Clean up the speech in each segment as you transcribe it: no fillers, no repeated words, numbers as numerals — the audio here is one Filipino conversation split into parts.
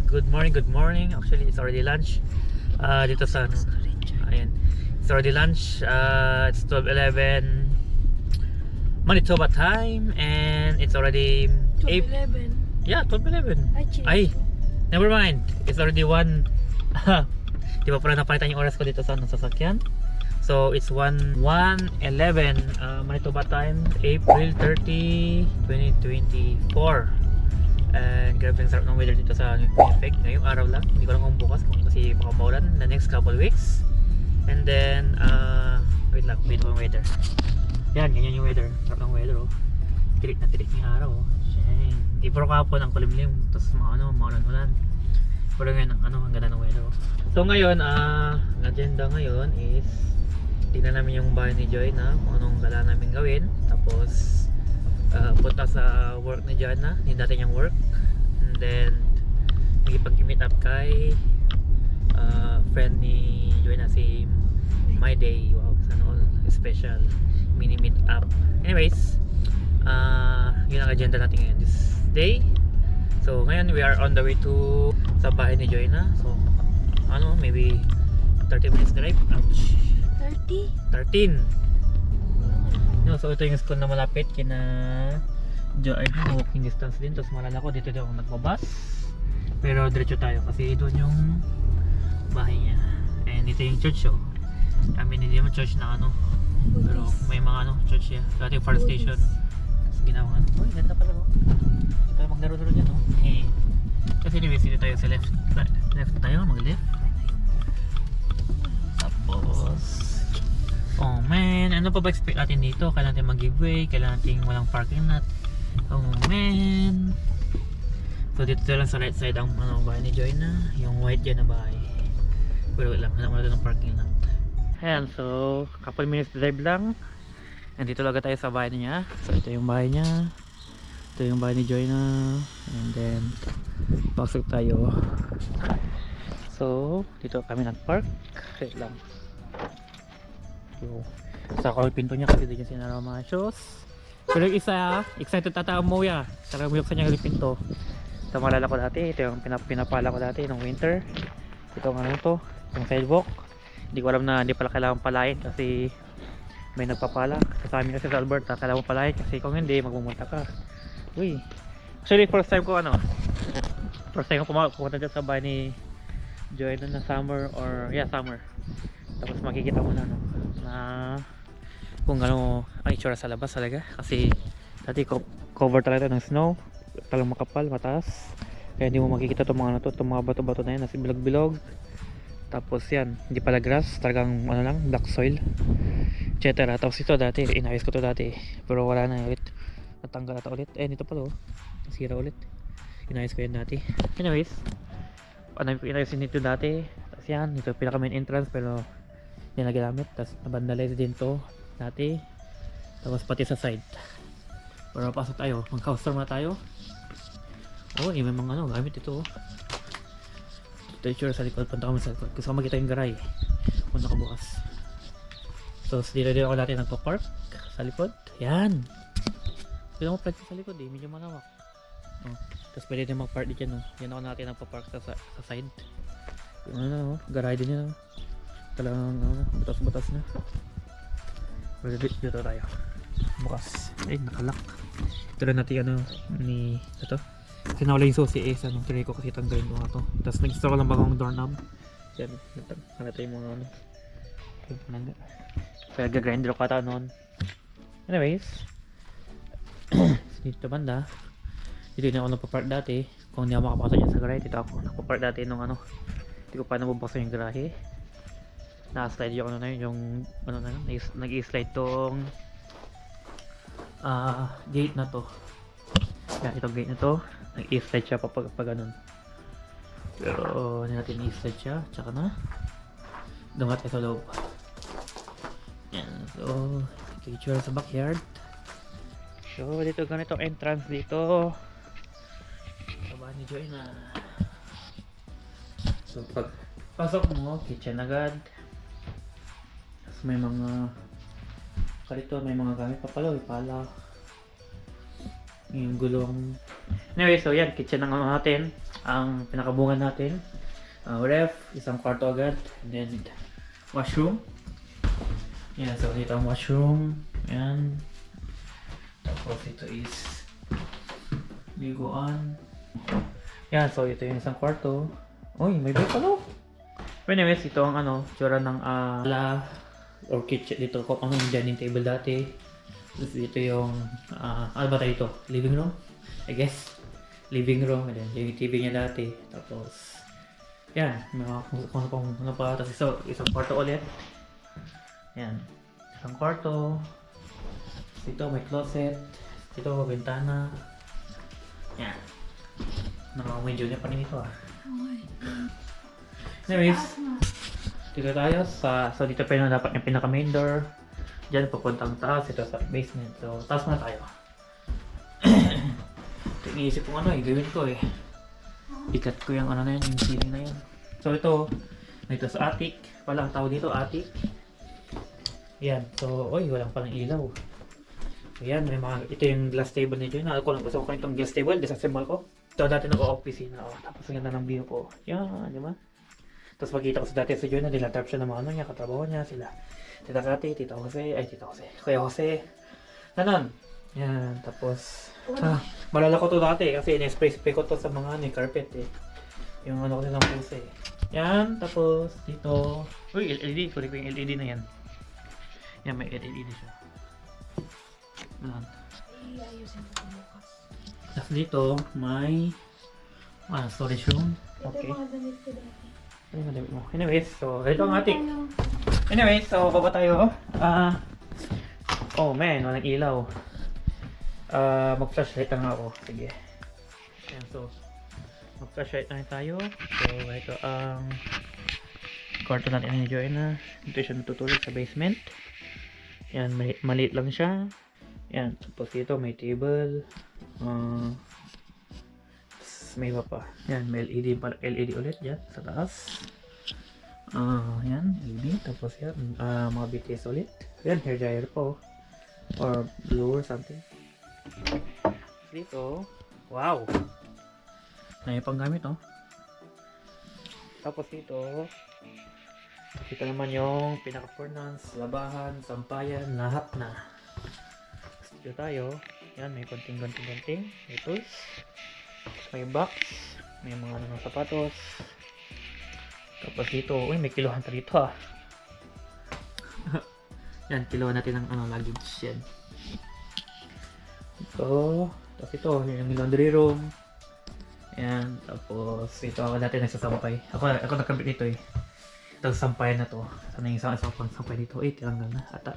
Good morning. Actually, it's already lunch. Dito sa ano. Ayan. It's already lunch. It's 12:11 Manitoba time and it's already 12:11. Yeah, 12:11. Ay, Never mind. It's already 1. Di ba pala napalitan yung oras ko dito sa ano, sasakyan? So it's 1:11 Manitoba time, April 30, 2024. And grabe ang sarap ng weather dito sa Winnipeg ngayong araw lang. Hindi ko lang kung bukas kung kasi baka maulan the next couple weeks. And then wait lang, wait yung weather. Yan, ganyan yung weather. Sarap ng weather oh. Tirik na tirik yung araw oh. Shang. Di puro kapon ang kulimlim. Tapos maulan-ulan. Pero ngayon ang ganda ng weather oh. So ngayon, ang agenda ngayon is tingnan namin yung bahay ni Joy na kung anong gala namin gawin. Tapos punta sa work ni Jana, yung dati niyang work. And then nagipag-meet up kay friend ni Joy na si My Day. Wow, sana all special mini meet up. Anyways, yun ang agenda natin ngayon this day. So ngayon we are on the way to sa bahay ni Joy na. So maybe 30 minutes drive. Ouch. 13. No, so ito yung school na malapit kina Joy, walking distance din. Tapos malala ko dito daw ako nagbabas. Pero diretso tayo kasi doon yung bahay niya. And ito yung church oh. I mean hindi naman church na ano. Pero may mga church siya. Dati yung fire station. Tapos ginawa oh, ganda pala oh. Dito tayo maglaro-laro dyan oh. Kasi anyways dito tayo sa left. Left tayo, mag-left. Tapos oh man, ano pa ba expect natin dito? Kailangan natin mag-giveaway, kailangan natin walang parking lot. Oh man. So dito lang sa right side ang bahay ni Joy na, yung white dyan na bahay. Pero wait lang, hanap mo natin ng parking lot. Ayan, so couple minutes drive lang. And dito lang tayo sa bahay niya. So ito yung bahay niya. Ito yung bahay ni Joy na. And then pasok tayo. So dito kami nag-park. Wait lang. Sa ko pinto niya kasi din sinara mga shoes. Pero yung isa, excited tata mo ya. Talagang buyok sa niya yung pinto. Ito malala ko dati, ito yung pinapala ko dati nung winter. Ito nga to, yung sidewalk. Hindi ko alam na hindi pala kailangan palain kasi may nagpapala. Sa amin kasi sa Alberta, kailangan palain kasi kung hindi magmumulta ka. Uy. Actually first time ko pumunta dyan sa bahay ni Joy na summer or summer. Tapos makikita mo na kung ano ang itsura sa labas talaga kasi dati cover talaga ng snow, talagang makapal, mataas, kaya hindi mo makikita itong mga bato-bato na yan nasa bilog-bilog. Tapos yan, hindi pala grass, talagang black soil, etc. Tapos ito dati, inayos ko to dati pero wala na ulit, natanggal ata ulit. Dito pala nasira ulit, inayos ko yan dati. Anyways, inayos din ito dati. Tapos yan, ito pinaka main entrance pero hindi na ginamit. Tapos nabandalize din to dati. Tapos pati sa side. Pero pasok tayo, mag-customer na tayo. May mga gamit ito. Ito yung sa likod, punta kami sa likod. Gusto ko makita yung garay kung nakabukas. So dito din ako dati nagpa-park sa likod. Yan, pwede mo park sa likod medyo manawak. Tapos pwede din mag-park dito yan ako natin nagpa-park sa side. Yung garay din yan talagang butas-butas na. Pero dito tayo bukas. Nakalak. Ito na natin ni ito kasi nawala yung susi try ko kasi tanggalin ko nga to. Tapos nag-install ko lang bagong doorknob. Yan, natin yung mga kaya gagrinder ko ata noon. Anyways, dito banda dito na ako napapark dati. Kung hindi ako makapasok dyan sa garahe, dito ako napapark dati nung hindi ko pa nabubuksan yung garahe. Naka-slide yung yung nag-i-slide tong gate na to. Yan, itong gate na to nag-i-slide siya pag ganun. Pero hindi natin i-slide siya, tsaka na dumat sa loob. Yan, so picture sa backyard. So dito ganito entrance dito sa bahay ni Joy na. So pag pasok mo, kitchen agad. May mga kalito, may mga gamit pa pala, yung gulong. Anyway, so yan, kitchen ng natin. ang pinakabungan natin. Ref, isang kwarto agad. And then, washroom. Yan, so dito ang washroom. Yan. Tapos ito is liguan. Yan, so ito yung isang kwarto. Uy, may bed pala. But anyways, ito ang tsura ng or kitchen dito. Kung ano yung dining table dati. Tapos dito yung, ano ba tayo ito? Living room? I guess. Living room. And then yung TV niya dati. Tapos, yan. Kung ano pa. Tapos isang kwarto ulit. Yan. Isang kwarto. Dito may closet. Dito bintana. Yan. Naka-window niya pa rin ito Anyways, dito tayo so dito pa yung dapat yung pinaka-main door. Diyan papuntang taas, ito sa basement. So, taas muna tayo. Iniisip ko gawin ko Ikat ko yung na yun, yung ceiling na yun. So ito sa attic. Pala ang tawag dito, attic. Yan, so, walang palang ilaw. So yan, ito yung glass table ni Joy. Gusto ko itong glass table, disassemble ko. Ito dati nag-o-opisina tapos ang ganda ng view ko. Yan, di ba? Tapos makita ko sa dati sa Joy na dilatap siya ng mga niya, katrabaho niya, sila. Tita Kati, Kuya Jose. Ganon. Yan, tapos, malala ko to dati kasi in-spray ko to sa mga carpet Yung ko ng pusa Yan, tapos dito, LED, kulik ko yung LED na yan. Yan, may LED na siya. Ganon. Tapos dito, may storage room. Okay. Ano yung damit mo? Anyways, so ito ang attic. Anyways, so baba tayo. Oh man, walang ilaw. Mag-flashlight lang ako. Sige. Ayan, so mag-flashlight lang tayo. So ito ang kwarto natin ni Joanna. Dito siya natutulog sa basement. Yan, maliit lang siya. Yan, tapos dito may table. May iba pa. Yan, may LED ulit dyan sa taas. Yan, LED. Tapos yan, mga BTS ulit. Yan, hair dryer po. Or blower something. Dito, wow! May panggamit Tapos dito naman yung pinaka-furnace, labahan, sampayan, lahat na. Dito tayo. Yan, may konting-konting. May tools. May box. May mga sapatos. Tapos dito, may kilohan pa dito Yan, kilohan natin ng luggage yan. Tapos ito, yung laundry room. Yan, tapos ito ako dati nagsasampay. Ako nagkabit dito Ito sampayan na to. Sana yung isang pang sampay dito. Tinanggal na ata.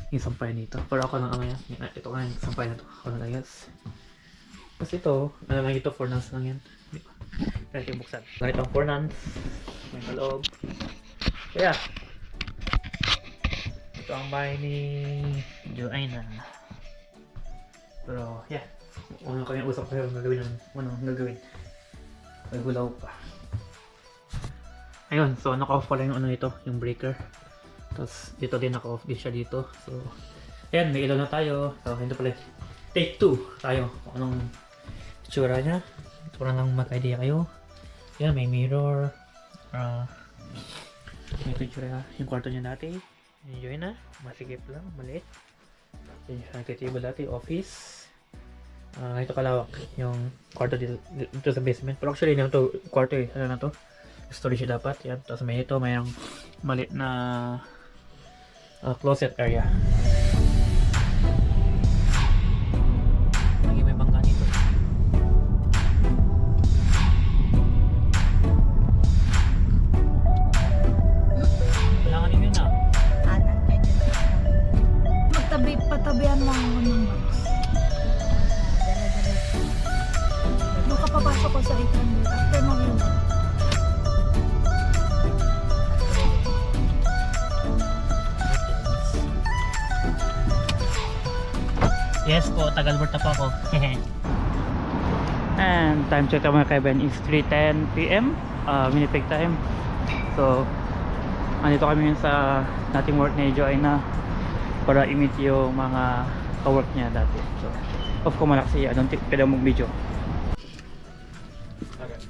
Yung sampayan dito. Pero ako lang yan. Ito nga yung sampayan na to. Ako lang ayos. Tapos ito, lang ito, furnace lang yan. Kaya yung buksan. Ganito ang furnace. May kaloob. Kaya, ito ang bahay ni Joanna. Pero, yeah. Unang kami usap kayo, unang gagawin. May gulaw pa. Ayun, so naka-off pala yung ito, yung breaker. Tapos dito din naka-off din siya dito. So, ayan, may ilaw na tayo. So, ito pala. Take 2 tayo. Anong itsura niya? Ito na lang mag-idea kayo. Ayan, may mirror. May ito itsura yung kwarto niya dati. Enjoy na. Masigip lang, maliit. Yung table dati, office. Ito kalawak yung kwarto dito sa basement. Pero actually, ito kwarto ano na to? Storage dapat. Yan. Tapos may mayroong maliit na closet area. Lagi may bangka dito. Kailangan ninyo na. Patabihan mo ang ng box. Nung kapapasok ko sa 800, after mo yun. Yes po, Tagalbert na po ako. And time check mga kaibigan is 3:10 PM. Winnipeg time. So, andito kami yun sa dating work ni Joanna para i-meet yung mga ka-work niya dati. So, off ko muna kasi I don't think pwede mag-video. Okay.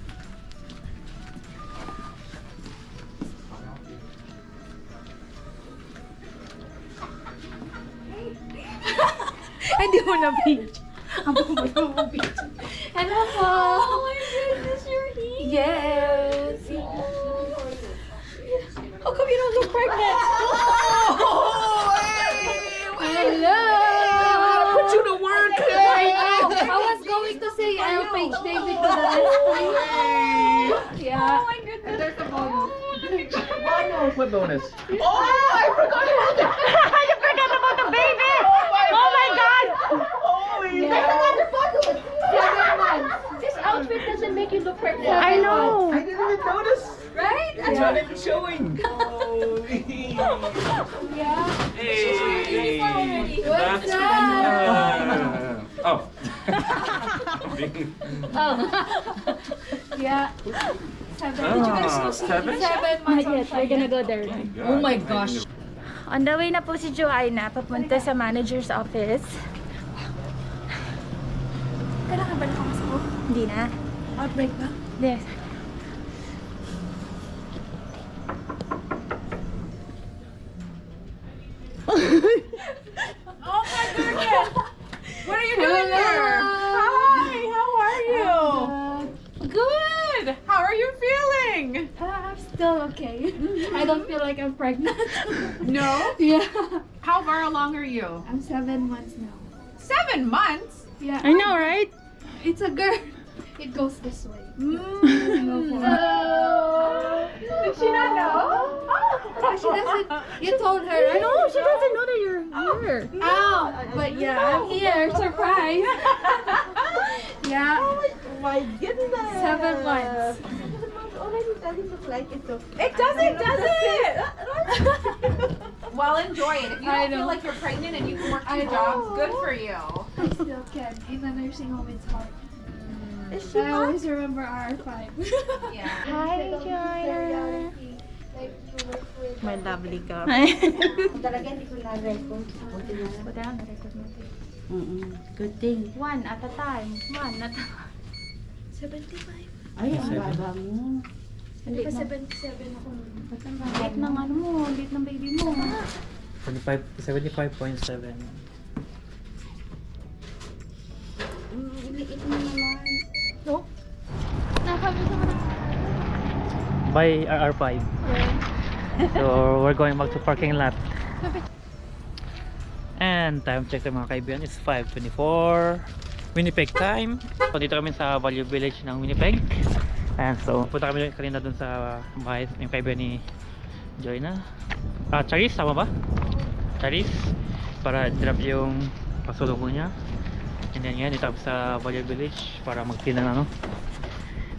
Hindi mo na page. Ang bumabang mo page. Hello po! Oh my goodness, you're here! Yes! How come you don't look pregnant? Hello! Put you to work. I was going to say I'll page David to the list. Yeah. Oh my goodness. There's a bonus. What bonus? This outfit doesn't make you look pregnant. I know. I didn't even notice. Right? That's what I'm showing. Yeah. Hey. What's up? Oh. Yeah. Seven? 7 months. Yes, we're gonna go there. Oh my gosh. On the way na po si Joanna papunta sa manager's office. Kailangan ba nakamasok ko? Hindi na. Outbreak ba? Yes. Oh my goodness! What are you doing here? Hi, how are you? Good. How are you feeling? I'm still okay. I don't feel like I'm pregnant. No. Yeah. How far along are you? I'm 7 months now. 7 months. Yeah. I know, right? It's a girl. It goes this way. Mm. Did she not know? She doesn't. You told her, right? No, she doesn't know that you're here. Oh, but yeah, I'm here. Surprise. Yeah. My goodness. 7 months. It doesn't, does it? Well, enjoy it. If you I don't feel know. like you're pregnant and you can work I 2 know. jobs, good for you. I still can. In the nursing home, it's hard. I always remember R5. Yeah. Hi, Joanna. My lovely cup. Talaga hindi ko na-record. Buti lang, na-record mo. Good thing. One at a time. One at a time. 75. Ay, ang baba mo. Hindi pa 77 ako nun. Late ng ano mo, late ng baby mo. 75.7. Liit mo naman. Nakakabit naman ako. By RR5. So we're going back to parking lot. And time check mga kaibigan is 5:24 Winnipeg time. So dito kami sa Value Village ng Winnipeg. And so punta kami kanina dun sa bahay ng kaibigan ni Joanna. Charis, tama ba? Charis, para drop yung pasulubong niya. And then yan, dito kami sa Value Village para magtina ng ano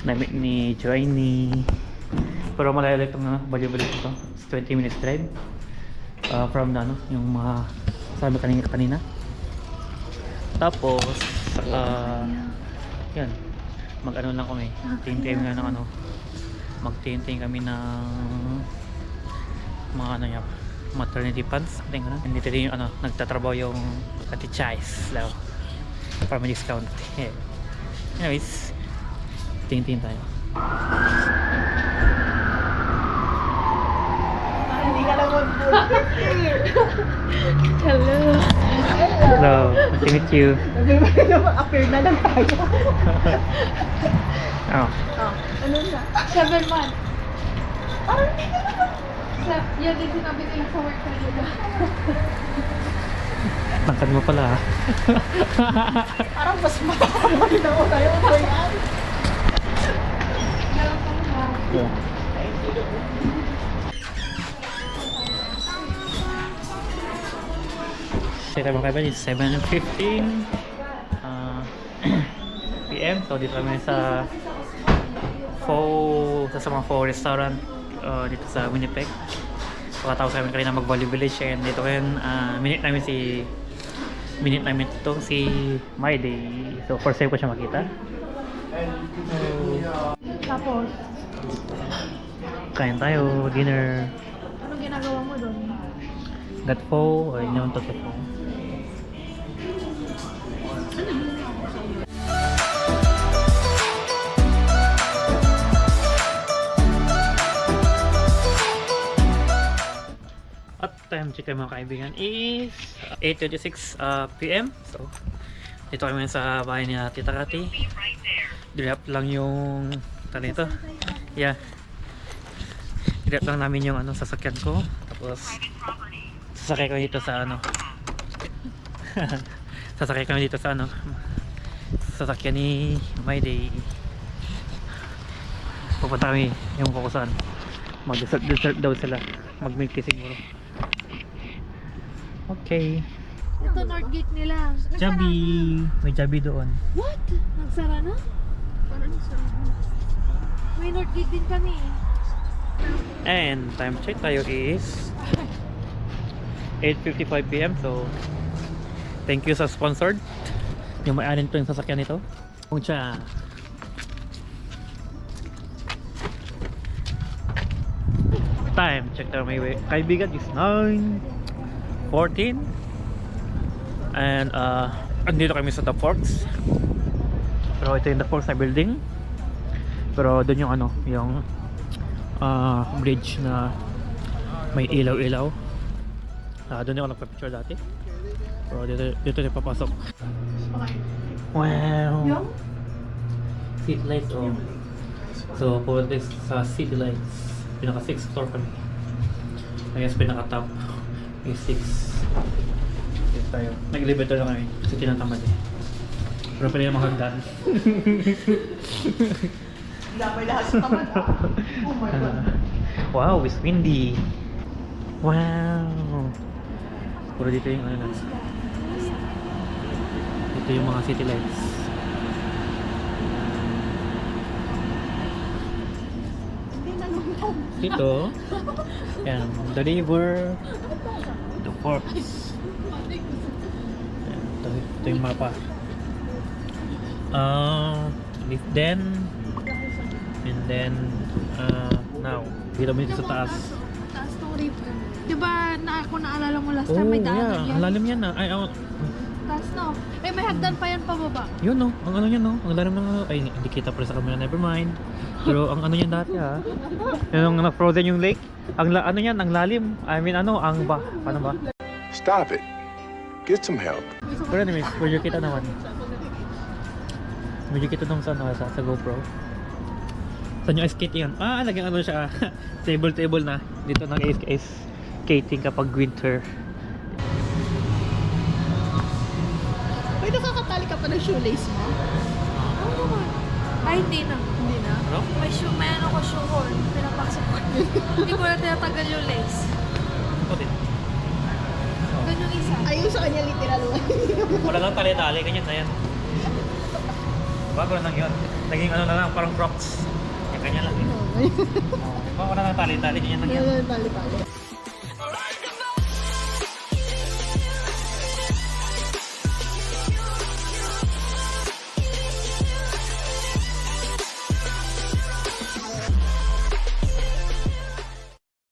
namit ni Joanny. Pero malayo lang itong Value Village ito. It's 20 minutes drive from na, ano, yung mga sabi kanina. Tapos yan, mag-ano lang kami, tingin nga ng ano, magtingin kami ng mga ano niya, maternity pants, tingin na. Dito din yung ano, nagtatrabaho yung Ate Chais daw para may discount. Yeah. Anyways, tingin tayo. Hello. Hello, nice to meet you. Appear na lang tayo. Oh. 7 months. Yan din sinabi nila sa work kanina. Tangkad mo pala ha. Parang mas makakabay na ako tayo. Yeah. Kita mga kaibigan, it's 7:15 PM. So dito kami sa sa mga Pho restaurant dito sa Winnipeg. Pagkatapos kami kanina mag-Value Village, and dito ngayon minute namin itong si My Day. So first time ko siya makita. Tapos, Kain tayo, dinner. anong ginagawa mo doon? Got pho, or inuman to pho. At Time check mga kaibigan is 8:26 PM. So dito kami sa bahay ni Tita Kati. Drop lang yung dito. Yeah. Drop lang namin yung sasakyan ko. Tapos sasakay kami dito sa sasakay kami dito sa sasakyan ni My Day. Pupunta kami yung kukusan. Mag-dessert daw sila. Mag-milk tea siguro. Okay. Ito North Gate nila. Jabi. May Jabi doon. What? Nagsara na? May North Gate din kami. And time check tayo is 8:55 PM. So thank you sa sponsored. Yung may-anin to yung sasakyan nito. Kung siya time check tayo may kaibigan is 9:14. And andito kami sa The Forks. Pero ito yung The Forks na building. Pero doon yung yung bridge na may ilaw-ilaw. Doon ako nagpa-picture dati. Pero dito na papasok. Wow! City lights oh. So pupunta sa City Lights. Pinaka 6th floor kami. I guess pinaka top is 6. Dito tayo. Nag-elevator lang kami kasi tinatamad eh. Pero pwede yung mahagdan. Damay lahat sa tamad ah. Oh my God. Wow, it's windy. Wow. Puro dito yung na. Dito yung mga city lights. Dito. Yan, the river, the forks. Yan, ito yung mapa. Then and then now dito dito sa taas. Taas ng river. Diba kung naalala mo last time may daanan yeah, yan? ang lalim yan na. Ay, Taas no. Eh may hagdan pa yan pababa. yun no, ang yan no, ang lalim ng ay hindi kita pa sa camera, never mind. Pero ang yan dati ha. Yung na-frozen yung lake, ang yan, ang lalim. I mean ang paano ba? Stop it. Get some help. Pero anyways, medyo kita naman. Medyo kita nung sa GoPro. Saan yung skate yan? Lagyan siya. Table na. Dito nag-skating kapag winter. May nakakatali ka pa ng shoelace mo? Oo naman. Ay hindi na. Hindi na. Ano? May ano ko shoehorn. Pinapasok ko. Hindi ko na tinatagal yung lace. Ito din. Ganun yung isa. Ayun sa kanya literal. Wala lang tali-tali, ganyan na yan. Bago lang yun. Naging na lang, parang crocs. Yan, ganyan lang yun. Wala lang tali-tali, ganyan lang yan. Tali-tali.